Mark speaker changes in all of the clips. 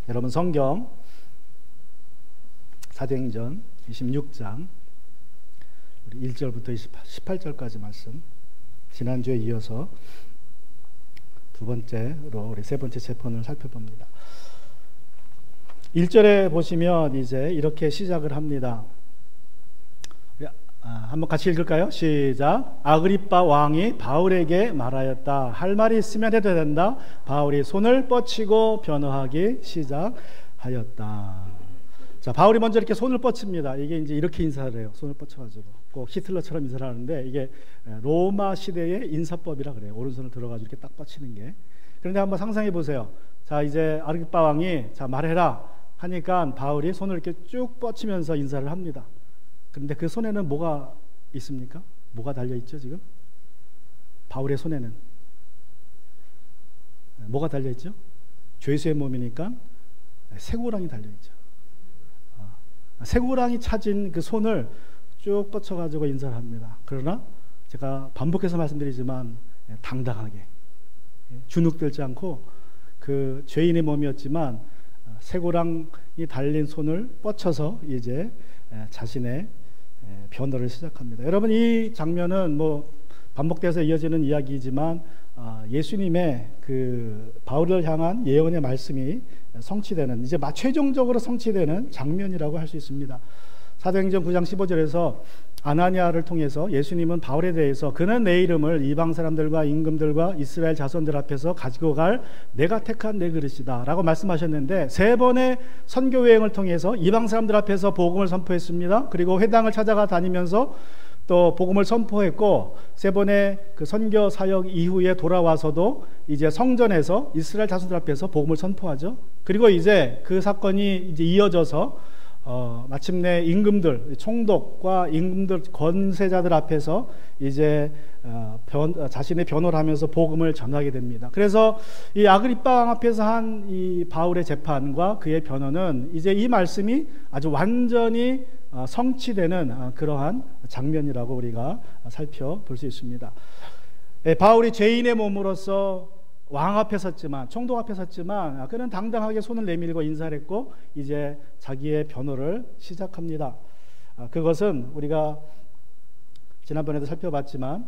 Speaker 1: 여러분 성경 사도행전 26장 우리 1절부터 18절까지 말씀, 지난주에 이어서 두 번째로 우리 세 번째 체폰을 살펴봅니다. 1절에 보시면 이제 이렇게 시작을 합니다. 한번 같이 읽을까요? 시작. 아그리빠 왕이 바울에게 말하였다. 할 말이 있으면 해도 된다. 바울이 손을 뻗치고 변호하기 시작하였다. 자, 바울이 먼저 이렇게 손을 뻗칩니다. 이게 이제 이렇게 인사를 해요. 손을 뻗쳐가지고 꼭 히틀러처럼 인사를 하는데, 이게 로마 시대의 인사법이라 그래요. 오른손을 들어가지고 이렇게 딱 뻗치는 게. 그런데 한번 상상해 보세요. 자, 이제 아그리빠 왕이 자 말해라 하니까 바울이 손을 이렇게 쭉 뻗치면서 인사를 합니다. 그런데 그 손에는 뭐가 있습니까? 뭐가 달려있죠 지금? 바울의 손에는 뭐가 달려있죠? 죄수의 몸이니까 쇠고랑이 달려있죠. 쇠고랑이 차진 그 손을 쭉 뻗쳐가지고 인사를 합니다. 그러나 제가 반복해서 말씀드리지만 당당하게 주눅들지 않고, 그 죄인의 몸이었지만 쇠고랑이 달린 손을 뻗쳐서 이제 자신의 변호를 시작합니다. 여러분, 이 장면은 뭐 반복돼서 이어지는 이야기이지만 예수님의 그 바울을 향한 예언의 말씀이 성취되는, 이제 최종적으로 성취되는 장면이라고 할 수 있습니다. 사도행전 9장 15절에서 아나니아를 통해서 예수님은 바울에 대해서 그는 내 이름을 이방 사람들과 임금들과 이스라엘 자손들 앞에서 가지고 갈 내가 택한 내 그릇이다 라고 말씀하셨는데, 세 번의 선교 여행을 통해서 이방 사람들 앞에서 복음을 선포했습니다. 그리고 회당을 찾아가 다니면서 또 복음을 선포했고, 세 번의 그 선교 사역 이후에 돌아와서도 이제 성전에서 이스라엘 자손들 앞에서 복음을 선포하죠. 그리고 이제 그 사건이 이제 이어져서 마침내 임금들, 총독과 임금들, 권세자들 앞에서 이제 자신의 변호를 하면서 복음을 전하게 됩니다. 그래서 이 아그리빠 왕 앞에서 한 이 바울의 재판과 그의 변호는 이제 이 말씀이 아주 완전히 성취되는 그러한 장면이라고 우리가 살펴볼 수 있습니다. 바울이 죄인의 몸으로서 왕 앞에 섰지만, 총독 앞에 섰지만 그는 당당하게 손을 내밀고 인사를 했고 이제 자기의 변호를 시작합니다. 그것은 우리가 지난번에도 살펴봤지만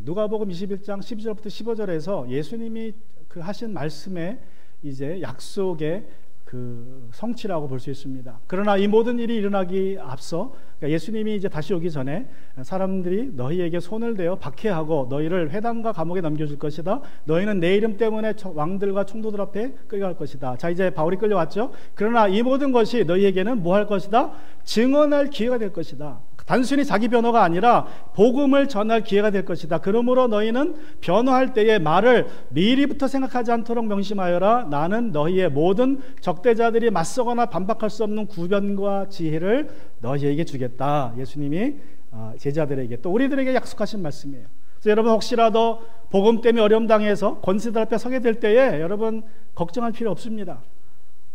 Speaker 1: 누가복음 21장 12절부터 15절에서 예수님이 그 하신 말씀의 이제 약속의 그 성취라고 볼 수 있습니다. 그러나 이 모든 일이 일어나기 앞서, 그러니까 예수님이 이제 다시 오기 전에 사람들이 너희에게 손을 대어 박해하고 너희를 회당과 감옥에 넘겨줄 것이다. 너희는 내 이름 때문에 왕들과 총독들 앞에 끌려갈 것이다. 자, 이제 바울이 끌려왔죠. 그러나 이 모든 것이 너희에게는 뭐 할 것이다? 증언할 기회가 될 것이다. 단순히 자기 변호가 아니라 복음을 전할 기회가 될 것이다. 그러므로 너희는 변호할 때에 말을 미리부터 생각하지 않도록 명심하여라. 나는 너희의 모든 적대자들이 맞서거나 반박할 수 없는 구변과 지혜를 너희에게 주겠다. 예수님이 제자들에게, 또 우리들에게 약속하신 말씀이에요. 그래서 여러분, 혹시라도 복음 때문에 어려움 당해서 권세들 앞에 서게 될 때에 여러분 걱정할 필요 없습니다.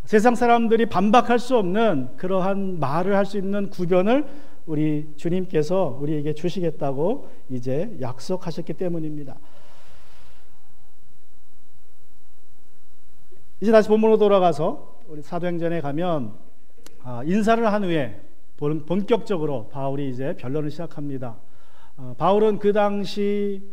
Speaker 1: 세상 사람들이 반박할 수 없는 그러한 말을 할 수 있는 구변을 우리 주님께서 우리에게 주시겠다고 이제 약속하셨기 때문입니다. 이제 다시 본문으로 돌아가서 우리 사도행전에 가면 인사를 한 후에 본격적으로 바울이 이제 변론을 시작합니다. 바울은 그 당시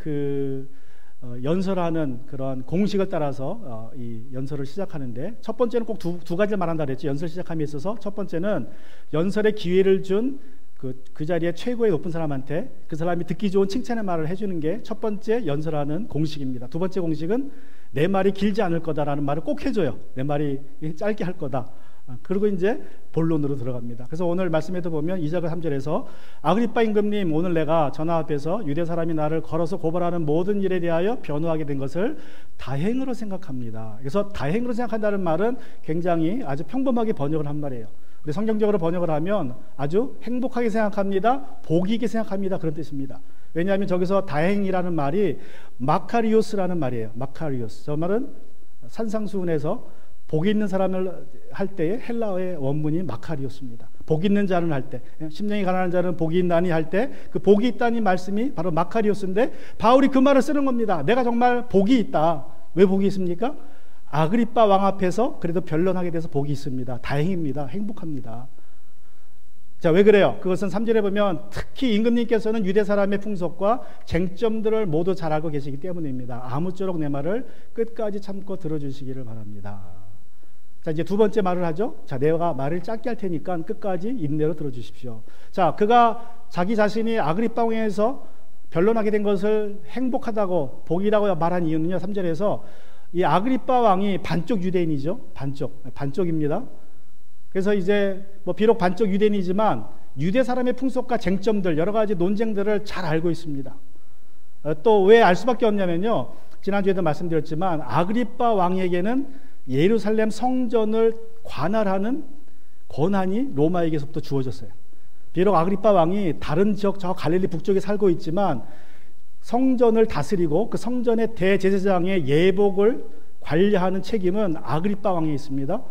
Speaker 1: 연설하는 그런 공식을 따라서 이 연설을 시작하는데, 첫 번째는 꼭 두 가지를 말한다 그랬죠. 연설 시작함에 있어서 첫 번째는 연설의 기회를 준 그 자리에 최고의 높은 사람한테 그 사람이 듣기 좋은 칭찬의 말을 해주는 게 첫 번째 연설하는 공식입니다. 두 번째 공식은 내 말이 길지 않을 거다라는 말을 꼭 해줘요. 내 말이 짧게 할 거다. 그리고 이제 본론으로 들어갑니다. 그래서 오늘 말씀에도 보면 2절 3절에서 아그리빠 임금님, 오늘 내가 전하 앞에서 유대 사람이 나를 걸어서 고발하는 모든 일에 대하여 변호하게 된 것을 다행으로 생각합니다. 그래서 다행으로 생각한다는 말은 굉장히 아주 평범하게 번역을 한 말이에요. 우리 성경적으로 번역을 하면 아주 행복하게 생각합니다, 복이 있게 생각합니다, 그런 뜻입니다. 왜냐하면 저기서 다행이라는 말이 마카리오스라는 말이에요. 마카리오스, 저 말은 산상수훈에서 복 있는 사람을 할 때의 헬라어의 원문이 마카리오스입니다. 복 있는 자는 할 때, 심령이 가난한 자는 복이 있나니 할 때 그 복이 있다는 말씀이 바로 마카리오스인데, 바울이 그 말을 쓰는 겁니다. 내가 정말 복이 있다. 왜 복이 있습니까? 아그리빠 왕 앞에서 그래도 변론하게 돼서 복이 있습니다. 다행입니다. 행복합니다. 자, 왜 그래요? 그것은 3절에 보면 특히 임금님께서는 유대 사람의 풍속과 쟁점들을 모두 잘 알고 계시기 때문입니다. 아무쪼록 내 말을 끝까지 참고 들어주시기를 바랍니다. 자, 이제 두 번째 말을 하죠. 자, 내가 말을 짧게 할 테니까 끝까지 인내로 들어주십시오. 자, 그가 자기 자신이 아그리빠 왕에서 변론하게 된 것을 행복하다고 복이라고 말한 이유는요, 3절에서 이 아그리빠 왕이 반쪽 유대인이죠. 반쪽입니다. 그래서 이제 뭐 비록 반쪽 유대인이지만 유대 사람의 풍속과 쟁점들, 여러 가지 논쟁들을 잘 알고 있습니다. 또 왜 알 수밖에 없냐면요, 지난주에도 말씀드렸지만 아그리빠 왕에게는 예루살렘 성전을 관할하는 권한이 로마에게서부터 주어졌어요. 비록 아그리빠 왕이 다른 지역 저 갈릴리 북쪽에 살고 있지만 성전을 다스리고 그 성전의 대제사장의 예복을 관리하는 책임은 아그리빠 왕에 있습니다.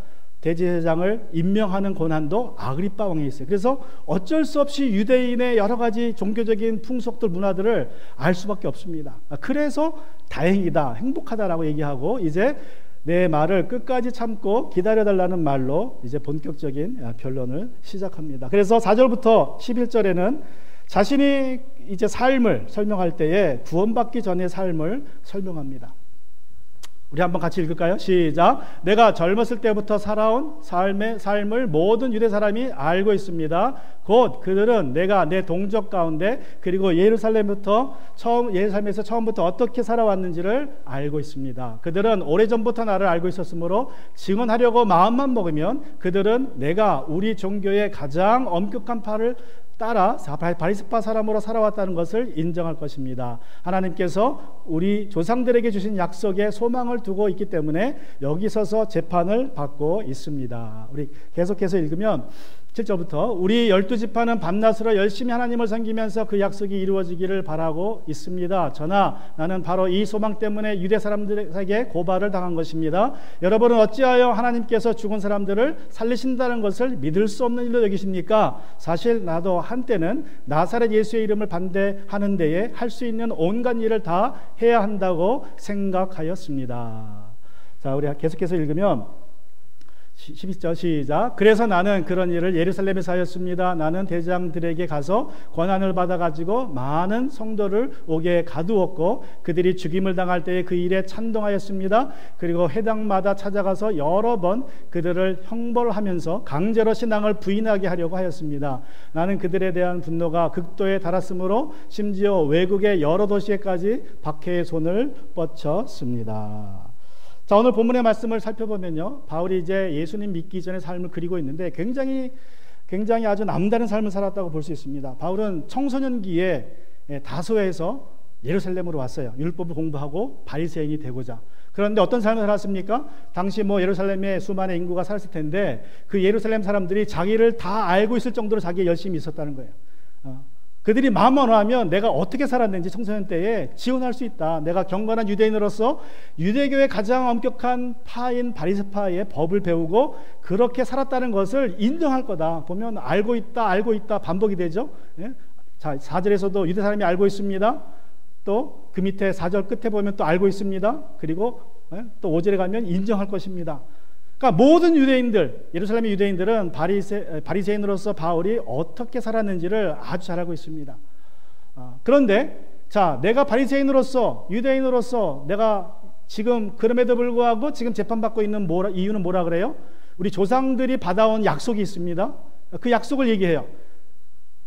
Speaker 1: 대제사장을 임명하는 권한도 아그리빠 왕에 있어요. 그래서 어쩔 수 없이 유대인의 여러 가지 종교적인 풍속들, 문화들을 알 수밖에 없습니다. 그래서 다행이다, 행복하다라고 얘기하고 이제 내 말을 끝까지 참고 기다려달라는 말로 이제 본격적인 변론을 시작합니다. 그래서 4절부터 11절에는 자신이 이제 삶을 설명할 때에 구원받기 전의 삶을 설명합니다. 우리 한번 같이 읽을까요? 시작. 내가 젊었을 때부터 살아온 삶을 모든 유대 사람이 알고 있습니다. 곧 그들은 내가 내 동족 가운데 그리고 예루살렘에서 처음부터 어떻게 살아왔는지를 알고 있습니다. 그들은 오래전부터 나를 알고 있었으므로 증언하려고 마음만 먹으면 그들은 내가 우리 종교의 가장 엄격한 파를 따라 바리새파 사람으로 살아왔다는 것을 인정할 것입니다. 하나님께서 우리 조상들에게 주신 약속에 소망을 두고 있기 때문에 여기 서서 재판을 받고 있습니다. 우리 계속해서 읽으면 7절부터 우리 12지파는 밤낮으로 열심히 하나님을 섬기면서 그 약속이 이루어지기를 바라고 있습니다. 저나 나는 바로 이 소망 때문에 유대 사람들에게 고발을 당한 것입니다. 여러분은 어찌하여 하나님께서 죽은 사람들을 살리신다는 것을 믿을 수 없는 일로 여기십니까? 사실 나도 한때는 나사렛 예수의 이름을 반대하는 데에 할 수 있는 온갖 일을 다 해야 한다고 생각하였습니다. 자, 우리 계속해서 읽으면 12절 시작. 그래서 나는 그런 일을 예루살렘에서 하였습니다. 나는 대장들에게 가서 권한을 받아가지고 많은 성도를 옥에 가두었고 그들이 죽임을 당할 때에 그 일에 찬동하였습니다. 그리고 회당마다 찾아가서 여러 번 그들을 형벌하면서 강제로 신앙을 부인하게 하려고 하였습니다. 나는 그들에 대한 분노가 극도에 달았으므로 심지어 외국의 여러 도시에까지 박해의 손을 뻗쳤습니다. 자, 오늘 본문의 말씀을 살펴보면요, 바울이 이제 예수님 믿기 전의 삶을 그리고 있는데 굉장히 아주 남다른 삶을 살았다고 볼 수 있습니다. 바울은 청소년기에 다소에서 예루살렘으로 왔어요. 율법을 공부하고 바리새인이 되고자. 그런데 어떤 삶을 살았습니까? 당시 예루살렘에 수많은 인구가 살았을 텐데 그 예루살렘 사람들이 자기를 다 알고 있을 정도로 자기가 열심히 있었다는 거예요. 그들이 마음만 하면 내가 어떻게 살았는지 청소년 때에 지원할 수 있다. 내가 경건한 유대인으로서 유대교의 가장 엄격한 파인 바리새파의 법을 배우고 그렇게 살았다는 것을 인정할 거다. 보면 알고 있다 반복이 되죠. 예? 자, 4절에서도 유대 사람이 알고 있습니다. 또 그 밑에 4절 끝에 보면 또 알고 있습니다. 그리고 또 5절에 가면 인정할 것입니다. 그러니까 모든 유대인들, 예루살렘의 유대인들은 바리새인으로서 바울이 어떻게 살았는지를 아주 잘 알고 있습니다. 그런데 자, 내가 바리새인으로서, 유대인으로서 내가 지금 그럼에도 불구하고 지금 재판받고 있는 이유는 뭐라 그래요? 우리 조상들이 받아온 약속이 있습니다. 그 약속을 얘기해요.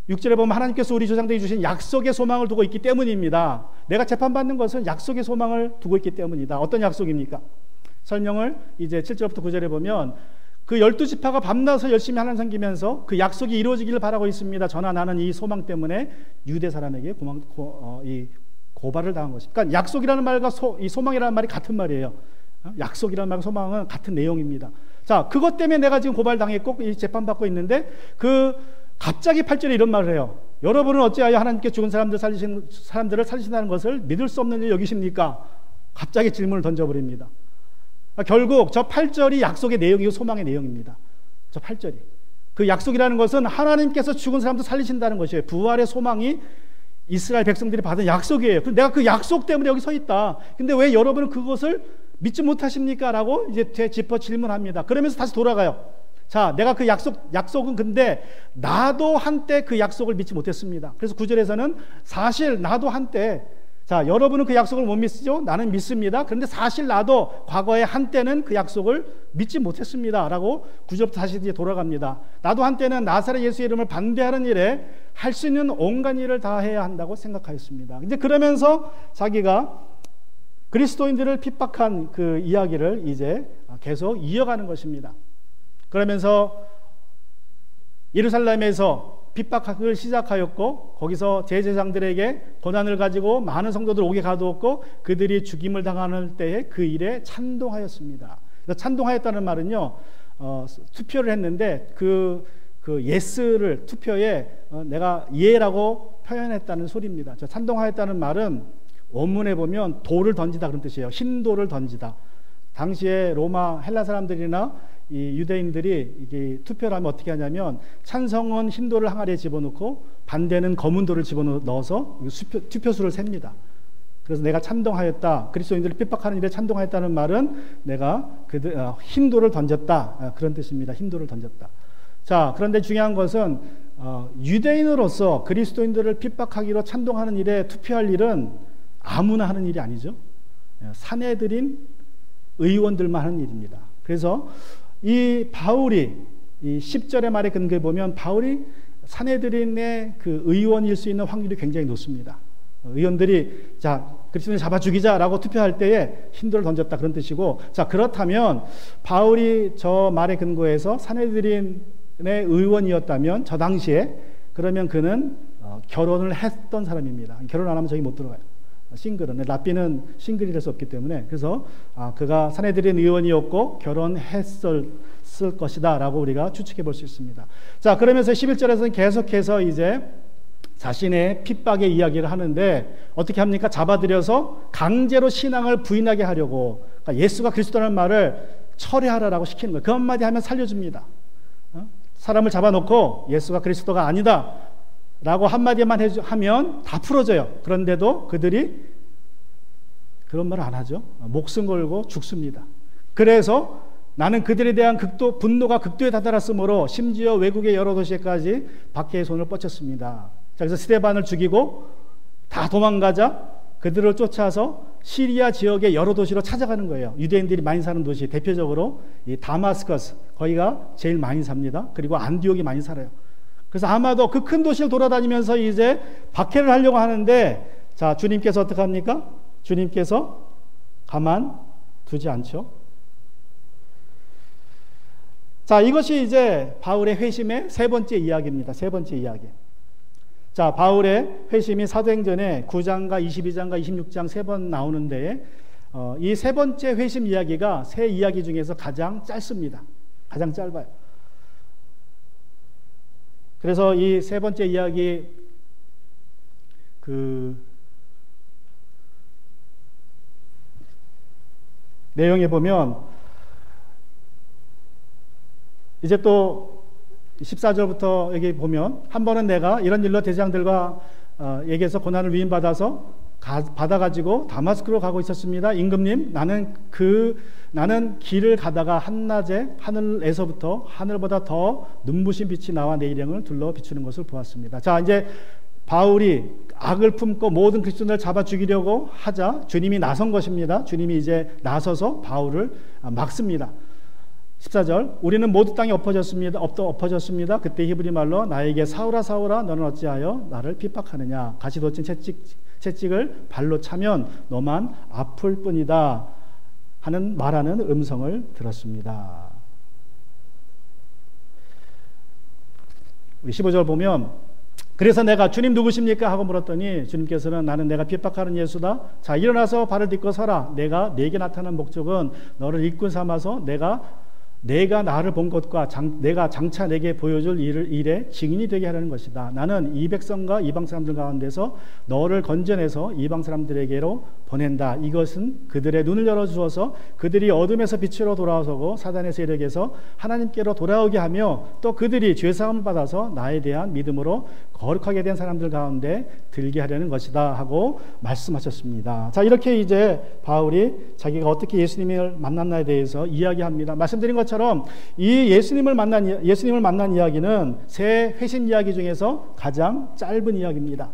Speaker 1: 6절에 보면 하나님께서 우리 조상들이 주신 약속의 소망을 두고 있기 때문입니다. 내가 재판받는 것은 약속의 소망을 두고 있기 때문이다. 어떤 약속입니까? 설명을 이제 7절부터 9절에 보면 그 12지파가 밤낮을 열심히 하나님 섬기면서 그 약속이 이루어지기를 바라고 있습니다. 저나 나는 이 소망 때문에 유대 사람에게 고발을 당한 것입니다. 그러니까 약속이라는 말과 이 소망이라는 말이 같은 말이에요. 약속이라는 말과 소망은 같은 내용입니다. 자, 그것 때문에 내가 지금 고발당했고 이 재판받고 있는데 갑자기 8절에 이런 말을 해요. 여러분은 어찌하여 하나님께 죽은 사람들을 살리신다는 것을 믿을 수 없는 일 여기십니까? 갑자기 질문을 던져버립니다. 결국 저 8절이 약속의 내용이고 소망의 내용입니다. 저 8절이. 그 약속이라는 것은 하나님께서 죽은 사람도 살리신다는 것이에요. 부활의 소망이 이스라엘 백성들이 받은 약속이에요. 내가 그 약속 때문에 여기 서 있다. 근데 왜 여러분은 그것을 믿지 못하십니까? 라고 이제 되짚어 질문합니다. 그러면서 다시 돌아가요. 자, 내가 그 약속은 근데 나도 한때 그 약속을 믿지 못했습니다. 그래서 9절에서는 사실 나도 한때, 자, 여러분은 그 약속을 못 믿으시죠? 나는 믿습니다. 그런데 사실 나도 과거에 한때는 그 약속을 믿지 못했습니다. 라고 9절부터 다시 이제 돌아갑니다. 나도 한때는 나사렛 예수의 이름을 반대하는 일에 할 수 있는 온갖 일을 다 해야 한다고 생각하였습니다. 이제 그러면서 자기가 그리스도인들을 핍박한 그 이야기를 이제 계속 이어가는 것입니다. 그러면서 예루살렘에서 핍박을 시작하였고, 거기서 제사장들에게 고난을 가지고 많은 성도들 오게 가두었고, 그들이 죽임을 당하는 때에 그 일에 찬동하였습니다. 찬동하였다는 말은요, 투표를 했는데 그 예스를 투표에 내가 예라고 표현했다는 소리입니다. 찬동하였다는 말은 원문에 보면 돌을 던지다 그런 뜻이에요. 흰 돌을 던지다. 당시에 로마 헬라 사람들이나 이 유대인들이 이게 투표를 하면 어떻게 하냐면, 찬성은 흰 돌을 항아리에 집어넣고 반대는 검은 돌을 집어넣어서 투표수를 셉니다. 그래서 내가 찬동하였다, 그리스도인들을 핍박하는 일에 찬동하였다는 말은 내가 흰 돌을 던졌다, 그런 뜻입니다. 흰 돌을 던졌다. 자, 그런데 중요한 것은 유대인으로서 그리스도인들을 핍박하기로 찬동하는 일에 투표할 일은 아무나 하는 일이 아니죠. 사내들인 의원들만 하는 일입니다. 그래서 이 바울이 이 10절의 말에 근거해 보면 바울이 사내들인의 그 의원일 수 있는 확률이 굉장히 높습니다. 의원들이 자, 그리스도인을 잡아 죽이자라고 투표할 때에 흰돌을 던졌다 그런 뜻이고, 자, 그렇다면 바울이 저 말에 근거해서 사내들인의 의원이었다면 저 당시에, 그러면 그는 결혼을 했던 사람입니다. 결혼 안 하면 저기 못 들어가요. 싱글은, 랍비는 싱글이 될 수 없기 때문에. 그래서 그가 사내들인 의원이었고 결혼했을 것이다 라고 우리가 추측해 볼 수 있습니다. 자, 그러면서 11절에서는 계속해서 이제 자신의 핍박의 이야기를 하는데, 어떻게 합니까? 잡아들여서 강제로 신앙을 부인하게 하려고, 그러니까 예수가 그리스도라는 말을 철회하라라고 시키는 거예요. 그 한마디 하면 살려줍니다. 사람을 잡아놓고 예수가 그리스도가 아니다 라고 한마디만 하면 다 풀어져요. 그런데도 그들이 그런 말을 안 하죠. 목숨 걸고 죽습니다. 그래서 나는 그들에 대한 분노가 극도에 다다랐으므로 심지어 외국의 여러 도시에까지 박해의 손을 뻗쳤습니다. 자, 그래서 스데반을 죽이고 다 도망가자 그들을 쫓아서 시리아 지역의 여러 도시로 찾아가는 거예요. 유대인들이 많이 사는 도시, 대표적으로 이 다마스커스, 거기가 제일 많이 삽니다. 그리고 안디옥이 많이 살아요. 그래서 아마도 그 큰 도시를 돌아다니면서 이제 박해를 하려고 하는데, 자, 주님께서 어떻게 합니까? 주님께서 가만 두지 않죠. 자, 이것이 이제 바울의 회심의 세 번째 이야기입니다. 세 번째 이야기. 자, 바울의 회심이 사도행전에 9장과 22장과 26장 세 번 나오는데, 이 세 번째 회심 이야기가 세 이야기 중에서 가장 짧습니다. 가장 짧아요. 그래서 이 세 번째 이야기 그 내용에 보면 이제 또 14절부터 여기 보면, 한 번은 내가 이런 일로 대장들과 얘기해서 고난을 위임받아서 받아가지고 다마스크로 가고 있었습니다. 임금님, 나는 길을 가다가 한낮에 하늘에서부터 하늘보다 더 눈부신 빛이 나와 내 일행을 둘러 비추는 것을 보았습니다. 자, 이제 바울이 악을 품고 모든 그리스도인을 잡아 죽이려고 하자 주님이 나선 것입니다. 주님이 이제 나서서 바울을 막습니다. 14절, 우리는 모두 땅에 엎어졌습니다. 그때 히브리 말로 나에게 사울아 사울아 너는 어찌하여 나를 핍박하느냐, 가시돋친 채찍을 발로 차면 너만 아플 뿐이다 하는 말하는 음성을 들었습니다. 우리 15절 보면, 그래서 내가 주님 누구십니까? 하고 물었더니 주님께서는 나는 내가 핍박하는 예수다. 자, 일어나서 발을 딛고 서라. 내가 네게 나타난 목적은 너를 일꾼 삼아서 내가 나를 본 것과 내가 장차 내게 보여줄 일에 증인이 되게 하려는 것이다. 나는 이 백성과 이방 사람들 가운데서 너를 건져내서 이방 사람들에게로 보낸다. 이것은 그들의 눈을 열어주어서 그들이 어둠에서 빛으로 돌아서고 사단의 세력에서 하나님께로 돌아오게 하며 또 그들이 죄사함을 받아서 나에 대한 믿음으로 거룩하게 된 사람들 가운데 들게 하려는 것이다 하고 말씀하셨습니다. 자, 이렇게 이제 바울이 자기가 어떻게 예수님을 만났나에 대해서 이야기합니다. 말씀드린 것처럼 이 예수님을 만난 이야기는 새 회심 이야기 중에서 가장 짧은 이야기입니다.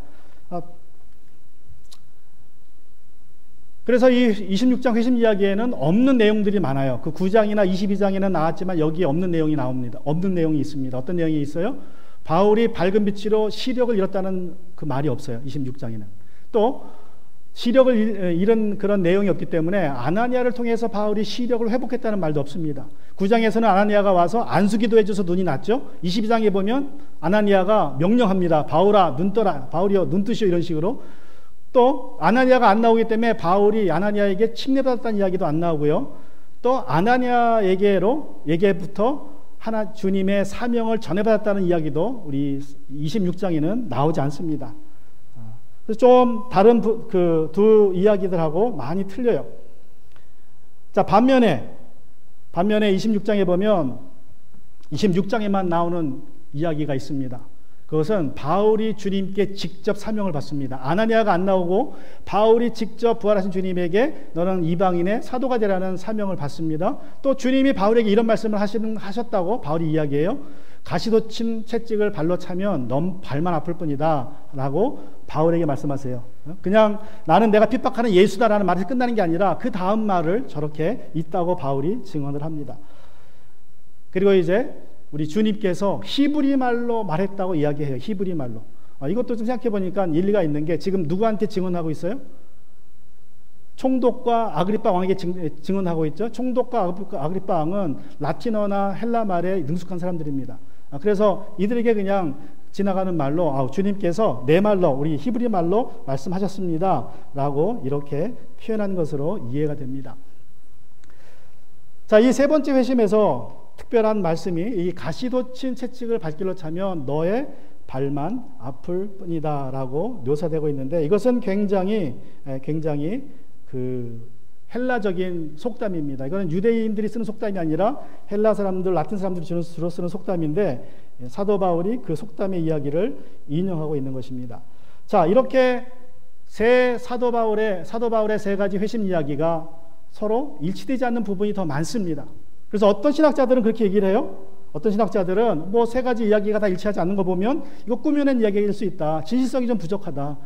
Speaker 1: 그래서 이 26장 회심 이야기에는 없는 내용들이 많아요. 그 9장이나 22장에는 나왔지만 여기에 없는 내용이 나옵니다. 없는 내용이 있습니다. 어떤 내용이 있어요? 바울이 밝은 빛으로 시력을 잃었다는 그 말이 없어요. 26장에는. 또 시력을 잃은 그런 내용이 없기 때문에 아나니아를 통해서 바울이 시력을 회복했다는 말도 없습니다. 9장에서는 아나니아가 와서 안수기도 해줘서 눈이 났죠. 22장에 보면 아나니아가 명령합니다. 바울아 눈 떠라. 바울이여 눈 뜨시오. 이런 식으로. 또 아나니아가 안 나오기 때문에 바울이 아나니아에게 침례받았다는 이야기도 안 나오고요. 또 아나니아에게부터 주님의 사명을 전해받았다는 이야기도 우리 26장에는 나오지 않습니다. 그래서 좀 다른 그 두 이야기들하고 많이 틀려요. 자, 반면에 26장에 보면 26장에만 나오는 이야기가 있습니다. 그것은 바울이 주님께 직접 사명을 받습니다. 아나니아가 안 나오고 바울이 직접 부활하신 주님에게 너는 이방인의 사도가 되라는 사명을 받습니다. 또 주님이 바울에게 이런 말씀을 하셨다고 바울이 이야기해요. 가시돋친 채찍을 발로 차면 넌 발만 아플 뿐이다 라고 바울에게 말씀하세요. 그냥 나는 내가 핍박하는 예수다라는 말에서 끝나는 게 아니라 그 다음 말을 저렇게 있다고 바울이 증언을 합니다. 그리고 이제 우리 주님께서 히브리 말로 말했다고 이야기해요. 히브리 말로. 이것도 좀 생각해 보니까 일리가 있는 게 지금 누구한테 증언하고 있어요? 총독과 아그리빠 왕에게 증언하고 있죠. 총독과 아그리빠 왕은 라틴어나 헬라 말에 능숙한 사람들입니다. 그래서 이들에게 그냥 지나가는 말로 주님께서 내 말로 우리 히브리 말로 말씀하셨습니다 라고 이렇게 표현한 것으로 이해가 됩니다. 자, 이 세 번째 회심에서 특별한 말씀이 이 가시돋친 채찍을 발길로 차면 너의 발만 아플 뿐이다 라고 묘사되고 있는데 이것은 굉장히 그 헬라적인 속담입니다. 이거는 유대인들이 쓰는 속담이 아니라 헬라 사람들, 라틴 사람들이 주로 쓰는 속담인데 사도 바울이 그 속담의 이야기를 인용하고 있는 것입니다. 자, 이렇게 사도 바울의 세 가지 회심 이야기가 서로 일치되지 않는 부분이 더 많습니다. 그래서 어떤 신학자들은 그렇게 얘기를 해요. 어떤 신학자들은 뭐 세 가지 이야기가 다 일치하지 않는 거 보면 이거 꾸며낸 이야기일 수 있다. 진실성이 좀 부족하다.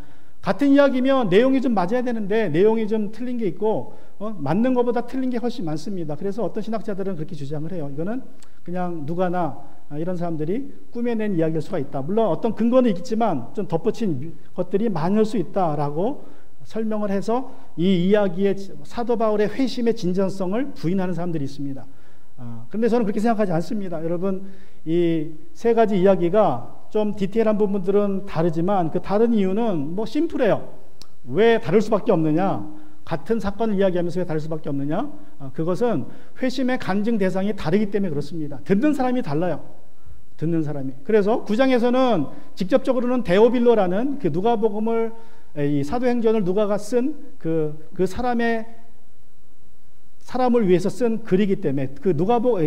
Speaker 1: 같은 이야기면 내용이 좀 맞아야 되는데 내용이 좀 틀린 게 있고 맞는 것보다 틀린 게 훨씬 많습니다. 그래서 어떤 신학자들은 그렇게 주장을 해요. 이거는 그냥 누가나 이런 사람들이 꾸며낸 이야기일 수가 있다. 물론 어떤 근거는 있겠지만 좀 덧붙인 것들이 많을 수 있다라고 설명을 해서 이 이야기의 사도 바울의 회심의 진전성을 부인하는 사람들이 있습니다. 그런데 저는 그렇게 생각하지 않습니다. 여러분, 이 세 가지 이야기가 좀 디테일한 부분들은 다르지만 그 다른 이유는 뭐 심플해요. 왜 다를 수밖에 없느냐? 같은 사건을 이야기하면서 왜 다를 수밖에 없느냐? 그것은 회심의 간증 대상이 다르기 때문에 그렇습니다. 듣는 사람이 달라요. 듣는 사람이. 그래서 9장에서는 직접적으로는 데오빌로라는 그 누가복음을 이 사도행전을 누가가 쓴 그 사람을 위해서 쓴 글이기 때문에 그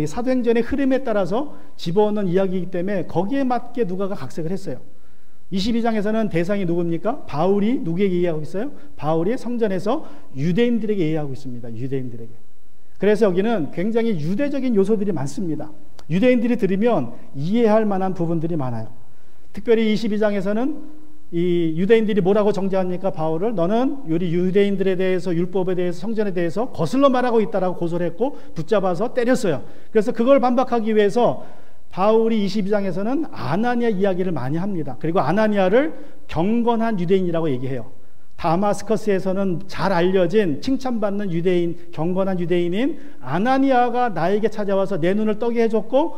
Speaker 1: 사도행전의 흐름에 따라서 집어넣는 이야기이기 때문에 거기에 맞게 누가가 각색을 했어요. 22장에서는 대상이 누굽니까? 바울이 누구에게 이해하고 있어요? 바울이 성전에서 유대인들에게 이해하고 있습니다. 유대인들에게. 그래서 여기는 굉장히 유대적인 요소들이 많습니다. 유대인들이 들으면 이해할 만한 부분들이 많아요. 특별히 22장에서는 이 유대인들이 뭐라고 정죄합니까? 바울을 너는 우리 유대인들에 대해서 율법에 대해서 성전에 대해서 거슬러 말하고 있다라고 고소를 했고 붙잡아서 때렸어요. 그래서 그걸 반박하기 위해서 바울이 22장에서는 아나니아 이야기를 많이 합니다. 그리고 아나니아를 경건한 유대인이라고 얘기해요. 다마스커스에서는 잘 알려진 칭찬받는 유대인, 경건한 유대인인 아나니아가 나에게 찾아와서 내 눈을 떠게 해줬고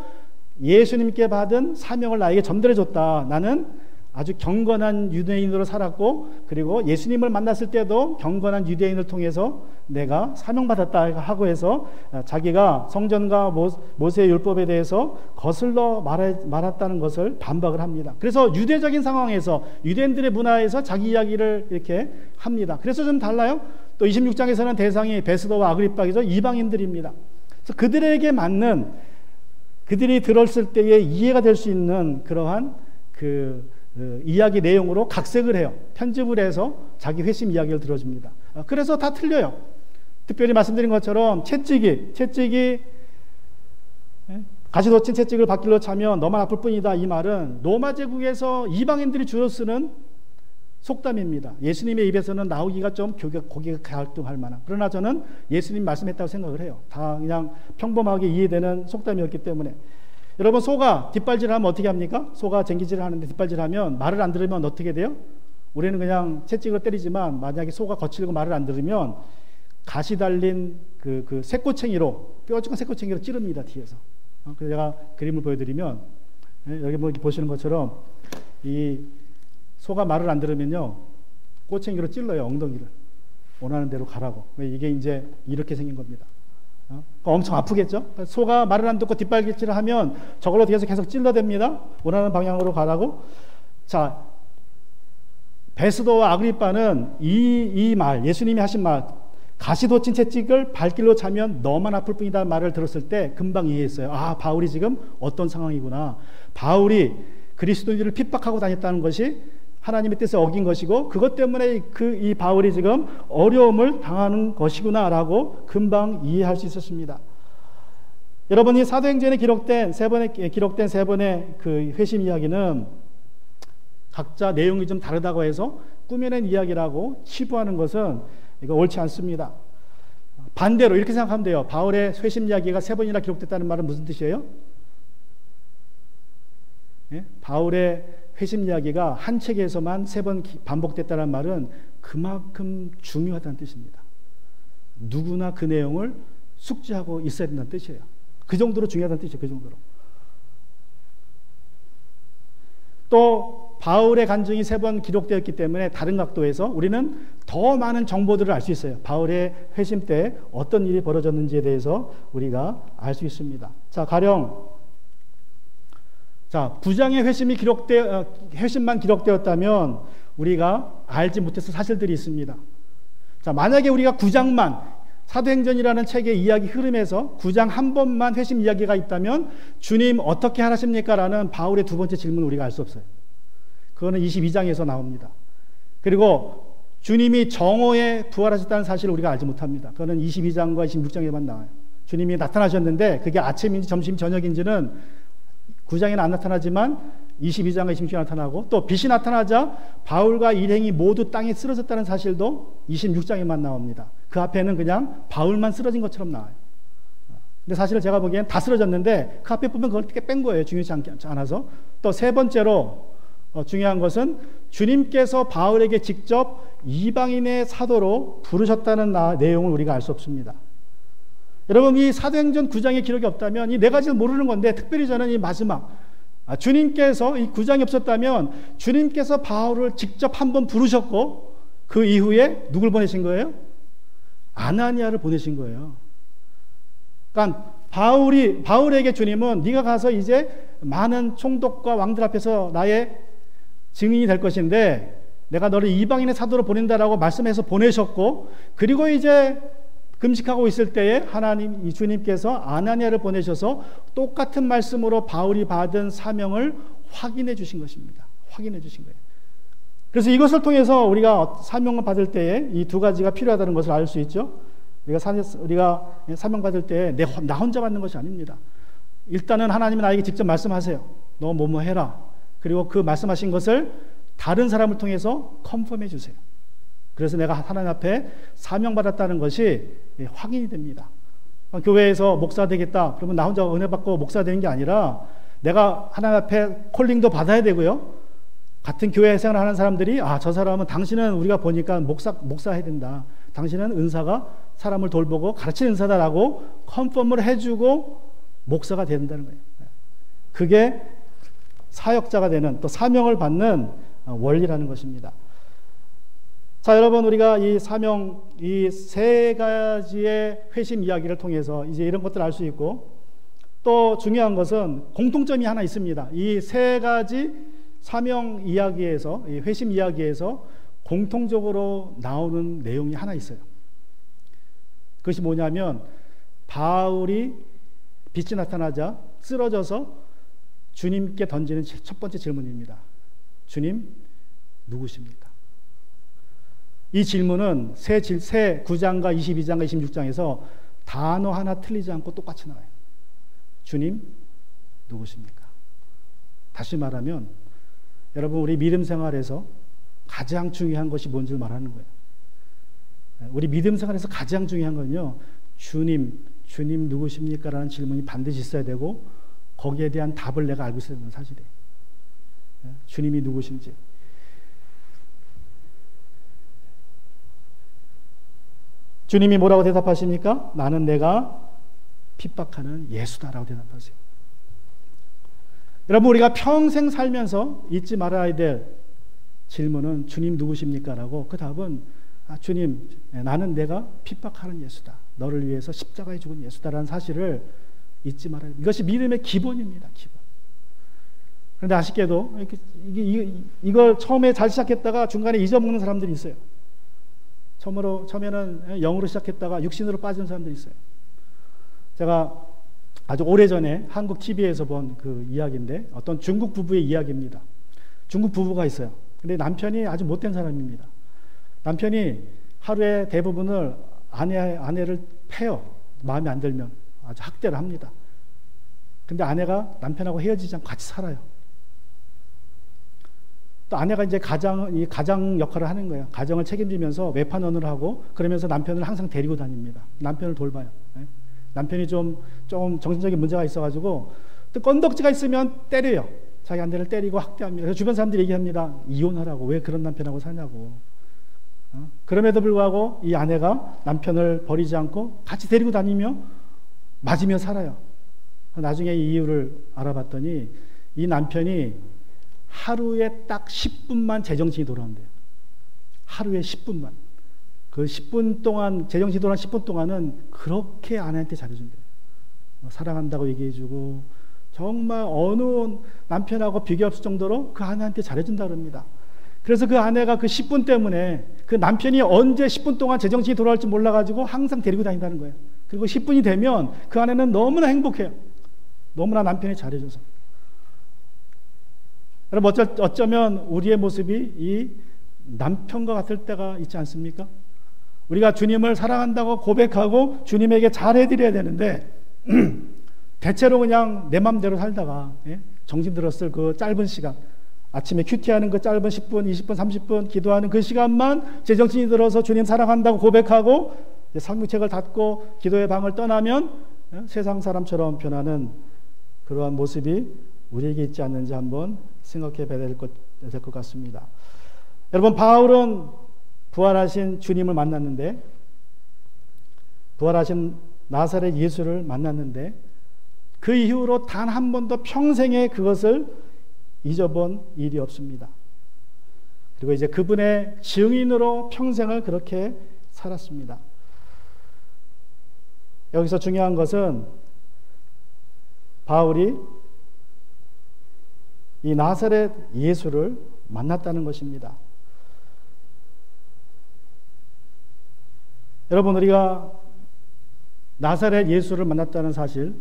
Speaker 1: 예수님께 받은 사명을 나에게 전달해줬다. 나는 아주 경건한 유대인으로 살았고 그리고 예수님을 만났을 때도 경건한 유대인을 통해서 내가 사명받았다 하고 해서 자기가 성전과 모세의 율법에 대해서 거슬러 말했다는 것을 반박을 합니다. 그래서 유대적인 상황에서 유대인들의 문화에서 자기 이야기를 이렇게 합니다. 그래서 좀 달라요. 또 26장에서는 대상이 베스도와 아그리빠이죠. 이방인들입니다. 그래서 그들에게 맞는, 그들이 들었을 때에 이해가 될 수 있는 그러한 이야기 내용으로 각색을 해요. 편집을 해서 자기 회심 이야기를 들어줍니다. 그래서 다 틀려요. 특별히 말씀드린 것처럼 채찍이 가시돋친 채찍을 밭길로 차면 너만 아플 뿐이다. 이 말은 로마 제국에서 이방인들이 주로 쓰는 속담입니다. 예수님의 입에서는 나오기가 좀 고개가 갈등할 만한. 그러나 저는 예수님 말씀했다고 생각을 해요. 다 그냥 평범하게 이해되는 속담이었기 때문에. 여러분, 소가 뒷발질하면 어떻게 합니까? 소가 쟁기질을 하는데 뒷발질하면 말을 안 들으면 어떻게 돼요? 우리는 그냥 채찍으로 때리지만 만약에 소가 거칠고 말을 안 들으면 가시 달린 그 새꼬챙이로, 뾰족한 새꼬챙이로 찌릅니다, 뒤에서. 그래서 제가 그림을 보여드리면, 여기 뭐 보시는 것처럼 이 소가 말을 안 들으면요, 꼬챙이로 찔러요, 엉덩이를. 원하는 대로 가라고. 이게 이제 이렇게 생긴 겁니다. 엄청 아프겠죠? 소가 말을 안 듣고 뒷발질을 하면 저걸로 계속 찔러댑니다. 원하는 방향으로 가라고. 자, 베스도와 아그리빠는 이 말, 예수님이 하신 말, 가시돋친 채찍을 발길로 차면 너만 아플 뿐이다 말을 들었을 때 금방 이해했어요. 아, 바울이 지금 어떤 상황이구나. 바울이 그리스도인들을 핍박하고 다녔다는 것이 하나님의 뜻을 어긴 것이고, 그것 때문에 이 바울이 지금 어려움을 당하는 것이구나라고 금방 이해할 수 있었습니다. 여러분, 이 사도행전에 기록된 세 번의 그 회심 이야기는 각자 내용이 좀 다르다고 해서 꾸며낸 이야기라고 치부하는 것은 이거 옳지 않습니다. 반대로 이렇게 생각하면 돼요. 바울의 회심 이야기가 3번이나 기록됐다는 말은 무슨 뜻이에요? 예? 바울의 회심 이야기가 한 책에서만 3번 반복됐다는 말은 그만큼 중요하다는 뜻입니다. 누구나 그 내용을 숙지하고 있어야 된다는 뜻이에요. 그 정도로 중요하다는 뜻이에요. 그 정도로. 또 바울의 간증이 3번 기록되었기 때문에 다른 각도에서 우리는 더 많은 정보들을 알 수 있어요. 바울의 회심 때 어떤 일이 벌어졌는지에 대해서 우리가 알 수 있습니다. 자, 가령 9장의 회심만 기록되었다면 우리가 알지 못했을 사실들이 있습니다. 자, 만약에 우리가 9장만, 사도행전이라는 책의 이야기 흐름에서 9장 한 번만 회심 이야기가 있다면 주님 어떻게 하십니까? 라는 바울의 두 번째 질문을 우리가 알 수 없어요. 그거는 22장에서 나옵니다. 그리고 주님이 정오에 부활하셨다는 사실을 우리가 알지 못합니다. 그거는 22장과 26장에만 나와요. 주님이 나타나셨는데 그게 아침인지 점심 저녁인지는 9장에는 안 나타나지만 22장과 26장에 나타나고, 또 빛이 나타나자 바울과 일행이 모두 땅에 쓰러졌다는 사실도 26장에만 나옵니다. 그 앞에는 그냥 바울만 쓰러진 것처럼 나와요. 근데 사실 제가 보기엔 다 쓰러졌는데 그 앞에 보면 그걸 어떻게 뺀 거예요. 중요치 않아서. 또 세 번째로 중요한 것은 주님께서 바울에게 직접 이방인의 사도로 부르셨다는 내용을 우리가 알 수 없습니다. 여러분, 이 사도행전 9장의 기록이 없다면 이 네 가지를 모르는 건데, 특별히 저는 이 마지막 주님께서 이 9장이 없었다면 주님께서 바울을 직접 한번 부르셨고 그 이후에 누굴 보내신 거예요? 아나니아를 보내신 거예요. 그러니까 바울에게 주님은 네가 가서 이제 많은 총독과 왕들 앞에서 나의 증인이 될 것인데 내가 너를 이방인의 사도로 보낸다라고 말씀해서 보내셨고, 그리고 이제 금식하고 있을 때에 이 주님께서 아나니아를 보내셔서 똑같은 말씀으로 바울이 받은 사명을 확인해 주신 것입니다. 확인해 주신 거예요. 그래서 이것을 통해서 우리가 사명을 받을 때에 이 두 가지가 필요하다는 것을 알 수 있죠. 우리가 사명 받을 때 나 혼자 받는 것이 아닙니다. 일단은 하나님은 나에게 직접 말씀하세요. 너 뭐뭐 해라. 그리고 그 말씀하신 것을 다른 사람을 통해서 컨펌해 주세요. 그래서 내가 하나님 앞에 사명받았다는 것이 확인이 됩니다. 교회에서 목사 되겠다 그러면 나 혼자 은혜 받고 목사 되는 게 아니라 내가 하나님 앞에 콜링도 받아야 되고요. 같은 교회 생활을 하는 사람들이 저 사람은 당신은 우리가 보니까 목사 해야 된다. 당신은 은사가 사람을 돌보고 가르치는 은사다라고 컨펌을 해주고 목사가 된다는 거예요. 그게 사역자가 되는, 또 사명을 받는 원리라는 것입니다. 자, 여러분, 우리가 이 사명, 이 세 가지의 회심 이야기를 통해서 이제 이런 것들을 알 수 있고, 또 중요한 것은 공통점이 하나 있습니다. 이 세 가지 사명 이야기에서, 이 회심 이야기에서 공통적으로 나오는 내용이 하나 있어요. 그것이 뭐냐면 바울이 빛이 나타나자 쓰러져서 주님께 던지는 첫 번째 질문입니다. 주님, 누구십니까? 이 질문은 새 9장과 22장과 26장에서 단어 하나 틀리지 않고 똑같이 나와요. 주님, 누구십니까? 다시 말하면 여러분, 우리 믿음 생활에서 가장 중요한 것이 뭔지를 말하는 거예요. 우리 믿음 생활에서 가장 중요한 건요, 주님 누구십니까? 라는 질문이 반드시 있어야 되고 거기에 대한 답을 내가 알고 있어야 되는 사실이에요. 주님이 누구신지. 주님이 뭐라고 대답하십니까? 나는 내가 핍박하는 예수다라고 대답하세요. 여러분, 우리가 평생 살면서 잊지 말아야 될 질문은 주님 누구십니까? 라고, 그 답은 주님, 나는 내가 핍박하는 예수다. 너를 위해서 십자가에 죽은 예수다라는 사실을 잊지 말아야 됩니다. 이것이 믿음의 기본입니다. 기본. 그런데 아쉽게도 이걸 처음에 잘 시작했다가 중간에 잊어먹는 사람들이 있어요. 처음에는 영으로 시작했다가 육신으로 빠지는 사람들이 있어요. 제가 아주 오래전에 한국 TV에서 본 그 이야기인데, 어떤 중국 부부의 이야기입니다. 중국 부부가 있어요. 근데 남편이 아주 못된 사람입니다. 남편이 하루에 대부분을 아내를 패요. 마음에 안 들면 아주 학대를 합니다. 근데 아내가 남편하고 헤어지지 않고 같이 살아요. 또 아내가 이제 가장 역할을 하는 거예요. 가정을 책임지면서 외판원을 하고, 그러면서 남편을 항상 데리고 다닙니다. 남편을 돌봐요. 남편이 좀 정신적인 문제가 있어가지고 또 건덕지가 있으면 때려요. 자기 아내를 때리고 학대합니다. 그래서 주변 사람들이 얘기합니다. 이혼하라고. 왜 그런 남편하고 사냐고. 그럼에도 불구하고 이 아내가 남편을 버리지 않고 같이 데리고 다니며 맞으며 살아요. 나중에 이 이유를 알아봤더니 이 남편이 하루에 딱 10분만 제정신이 돌아온대요. 하루에 10분만. 그 10분 동안, 제정신이 돌아온 10분 동안은 그렇게 아내한테 잘해준대요. 사랑한다고 얘기해주고, 정말 어느 남편하고 비교 없을 정도로 그 아내한테 잘해준다 그럽니다. 그래서 그 아내가 그 10분 때문에 그 남편이 언제 10분 동안 제정신이 돌아올지 몰라가지고 항상 데리고 다닌다는 거예요. 그리고 10분이 되면 그 아내는 너무나 행복해요. 너무나 남편이 잘해줘서. 여러분, 어쩌면 우리의 모습이 이 남편과 같을 때가 있지 않습니까? 우리가 주님을 사랑한다고 고백하고 주님에게 잘해드려야 되는데 대체로 그냥 내 맘대로 살다가 정신 들었을 그 짧은 시간, 아침에 큐티하는 그 짧은 10분, 20분, 30분 기도하는 그 시간만 제정신이 들어서 주님 사랑한다고 고백하고 성경책을 닫고 기도의 방을 떠나면 세상 사람처럼 변하는 그러한 모습이 우리에게 있지 않는지 한번 생각해 봐야 될 것 같습니다. 여러분, 바울은 부활하신 주님을 만났는데, 부활하신 나사렛 예수를 만났는데, 그 이후로 단 한 번도 평생에 그것을 잊어본 일이 없습니다. 그리고 이제 그분의 증인으로 평생을 그렇게 살았습니다. 여기서 중요한 것은 바울이 이 나사렛 예수를 만났다는 것입니다. 여러분, 우리가 나사렛 예수를 만났다는 사실,